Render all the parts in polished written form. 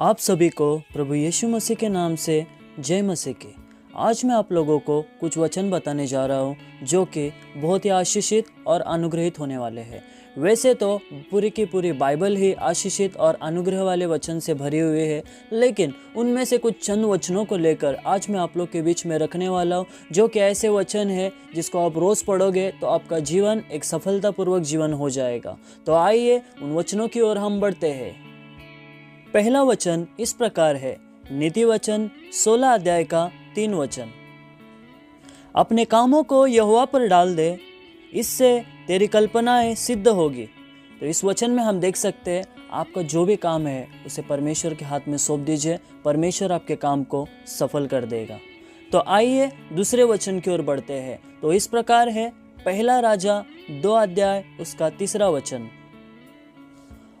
आप सभी को प्रभु यीशु मसीह के नाम से जय मसीह की। आज मैं आप लोगों को कुछ वचन बताने जा रहा हूँ जो कि बहुत ही आशीषित और अनुग्रहित होने वाले हैं। वैसे तो पूरी की पूरी बाइबल ही आशीषित और अनुग्रह वाले वचन से भरी हुई है, लेकिन उनमें से कुछ चंद वचनों को लेकर आज मैं आप लोग के बीच में रखने वाला हूँ, जो कि ऐसे वचन है जिसको आप रोज़ पढ़ोगे तो आपका जीवन एक सफलतापूर्वक जीवन हो जाएगा। तो आइए उन वचनों की ओर हम बढ़ते हैं। पहला वचन इस प्रकार है, नीति वचन 16 अध्याय का 3 वचन। अपने कामों को यहोवा पर डाल दे, इससे तेरी कल्पनाएं सिद्ध होगी। तो इस वचन में हम देख सकते हैं आपका जो भी काम है उसे परमेश्वर के हाथ में सौंप दीजिए, परमेश्वर आपके काम को सफल कर देगा। तो आइए दूसरे वचन की ओर बढ़ते हैं। तो इस प्रकार है, पहला राजा 2 अध्याय उसका 3 वचन।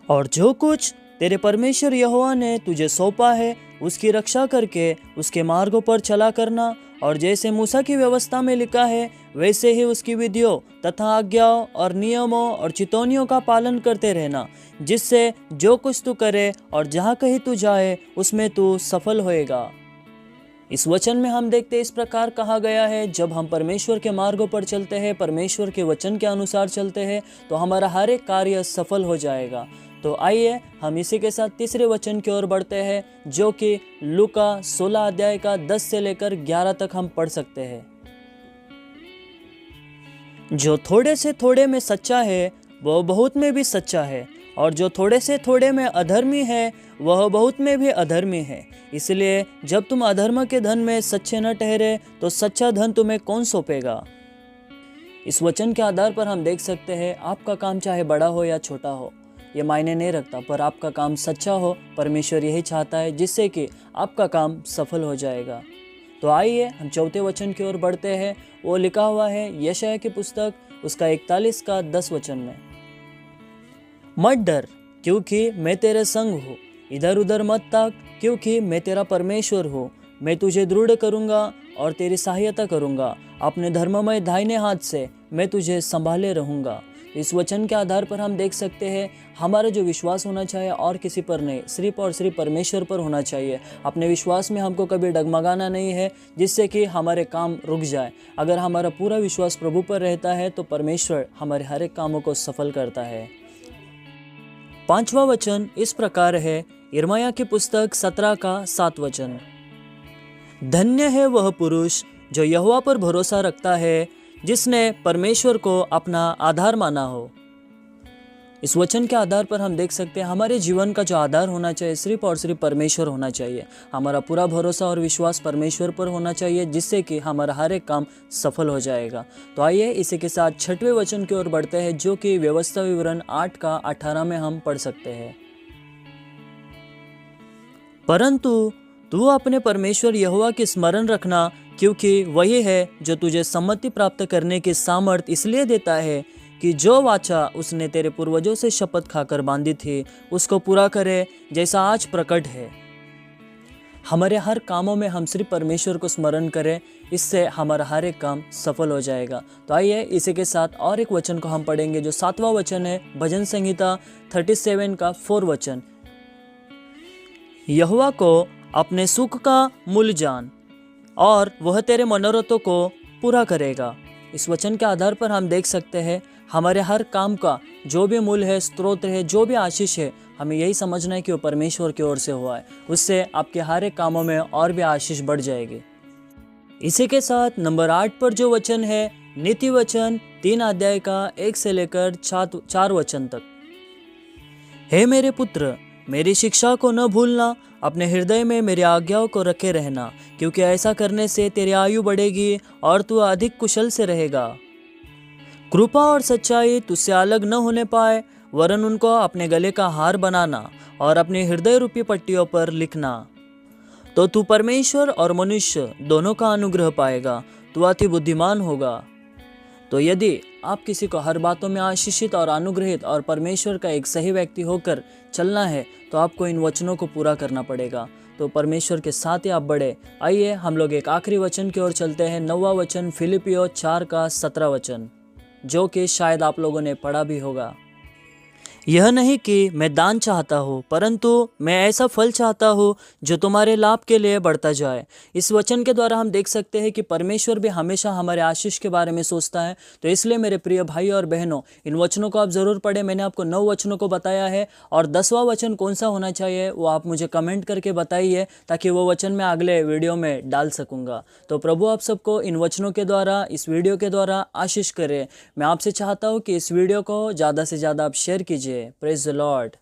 और जो कुछ तेरे परमेश्वर यहोवा ने तुझे सौंपा है उसकी रक्षा करके उसके मार्गों पर चला करना, और जैसे मूसा की व्यवस्था में लिखा है वैसे ही उसकी विधियों तथा आज्ञाओं और नियमों और चितौनियों का पालन करते रहना, जिससे जो कुछ तू करे और जहाँ कहीं तू जाए उसमें तू सफल होएगा। इस वचन में हम देखते हैं इस प्रकार कहा गया है, जब हम परमेश्वर के मार्गों पर चलते हैं, परमेश्वर के वचन के अनुसार चलते हैं, तो हमारा हर एक कार्य सफल हो जाएगा। तो आइए हम इसी के साथ तीसरे वचन की ओर बढ़ते हैं, जो कि लूका 16 अध्याय का 10 से लेकर 11 तक हम पढ़ सकते हैं। जो थोड़े से थोड़े में सच्चा है वह बहुत में भी सच्चा है, और जो थोड़े से थोड़े में अधर्मी है वह बहुत में भी अधर्मी है। इसलिए जब तुम अधर्म के धन में सच्चे न ठहरे तो सच्चा धन तुम्हें कौन सौंपेगा। इस वचन के आधार पर हम देख सकते हैं आपका काम चाहे बड़ा हो या छोटा हो, ये मायने नहीं रखता, पर आपका काम सच्चा हो। परमेश्वर यही चाहता है जिससे कि आपका काम सफल हो जाएगा। तो आइए हम चौथे वचन की ओर बढ़ते हैं। वो लिखा हुआ है यशायाह की पुस्तक उसका 41 का 10 वचन में, मत डर क्योंकि मैं तेरे संग हूँ, इधर उधर मत ताक क्योंकि मैं तेरा परमेश्वर हूँ। मैं तुझे दृढ़ करूँगा और तेरी सहायता करूँगा, अपने धर्ममय दाहिने हाथ से मैं तुझे संभाले रहूँगा। इस वचन के आधार पर हम देख सकते हैं हमारा जो विश्वास होना चाहिए और किसी पर नहीं, सिर्फ और सिर्फ परमेश्वर पर होना चाहिए। अपने विश्वास में हमको कभी डगमगाना नहीं है जिससे कि हमारे काम रुक जाए। अगर हमारा पूरा विश्वास प्रभु पर रहता है तो परमेश्वर हमारे हर एक कामों को सफल करता है। पांचवा वचन इस प्रकार है, यिर्मयाह की पुस्तक 17 का 7 वचन। धन्य है वह पुरुष जो यहोवा पर भरोसा रखता है, जिसने परमेश्वर को अपना आधार माना हो। इस वचन के आधार पर हम देख सकते हैं हमारे जीवन का जो आधार होना चाहिए सिर्फ और सिर्फ परमेश्वर होना चाहिए। हमारा पूरा भरोसा और विश्वास परमेश्वर पर होना चाहिए, जिससे कि हमारा हर एक काम सफल हो जाएगा। तो आइए इसी के साथ छठवें वचन की ओर बढ़ते हैं, जो कि व्यवस्था विवरण 8 का 18 में हम पढ़ सकते हैं। परंतु तू अपने परमेश्वर यहोवा की स्मरण रखना, क्योंकि वही है जो तुझे सम्मति प्राप्त करने की सामर्थ इसलिए देता है कि जो वाचा उसने तेरे पूर्वजों से शपथ खाकर बांधी थी उसको पूरा करे, जैसा आज प्रकट है। हमारे हर कामों में हम सिर्फ परमेश्वर को स्मरण करें, इससे हमारा हर एक काम सफल हो जाएगा। तो आइए इसी के साथ और एक वचन को हम पढ़ेंगे, जो 7वां वचन है भजन संहिता 37 का 4 वचन। यहोवा को अपने सुख का मूल जान, और वह तेरे मनोरथों को पूरा करेगा। इस वचन के आधार पर हम देख सकते हैं हमारे हर काम का जो भी मूल है, स्रोत है, जो भी आशीष है, हमें यही समझना है कि वो परमेश्वर की ओर से हुआ है। उससे आपके हर एक कामों में और भी आशीष बढ़ जाएगी। इसी के साथ नंबर 8 पर जो वचन है, नीति वचन 3 अध्याय का 1 से लेकर 4 वचन तक। हे मेरे पुत्र, मेरी शिक्षा को न भूलना, अपने हृदय में मेरी आज्ञाओं को रखे रहना, क्योंकि ऐसा करने से तेरी आयु बढ़ेगी और तू अधिक कुशल से रहेगा। कृपा और सच्चाई तुझसे अलग न होने पाए, वरन उनको अपने गले का हार बनाना और अपने हृदय रूपी पट्टियों पर लिखना। तो तू परमेश्वर और मनुष्य दोनों का अनुग्रह पाएगा, तू अति बुद्धिमान होगा। तो यदि आप किसी को हर बातों में आशीषित और अनुग्रहित और परमेश्वर का एक सही व्यक्ति होकर चलना है, तो आपको इन वचनों को पूरा करना पड़ेगा। तो परमेश्वर के साथ ही आप बढ़े। आइए हम लोग एक आखिरी वचन की ओर चलते हैं, 9वां वचन फिलिपियों 4 का 17 वचन, जो कि शायद आप लोगों ने पढ़ा भी होगा। यह नहीं कि मैं दान चाहता हूँ, परंतु मैं ऐसा फल चाहता हूँ जो तुम्हारे लाभ के लिए बढ़ता जाए। इस वचन के द्वारा हम देख सकते हैं कि परमेश्वर भी हमेशा हमारे आशीष के बारे में सोचता है। तो इसलिए मेरे प्रिय भाई और बहनों, इन वचनों को आप ज़रूर पढ़ें। मैंने आपको 9 वचनों को बताया है, और 10वां वचन कौन सा होना चाहिए वो आप मुझे कमेंट करके बताइए, ताकि वो वचन मैं अगले वीडियो में डाल सकूँगा। तो प्रभु आप सबको इन वचनों के द्वारा, इस वीडियो के द्वारा आशीष करे। मैं आपसे चाहता हूँ कि इस वीडियो को ज़्यादा से ज़्यादा आप शेयर कीजिए। Praise the Lord.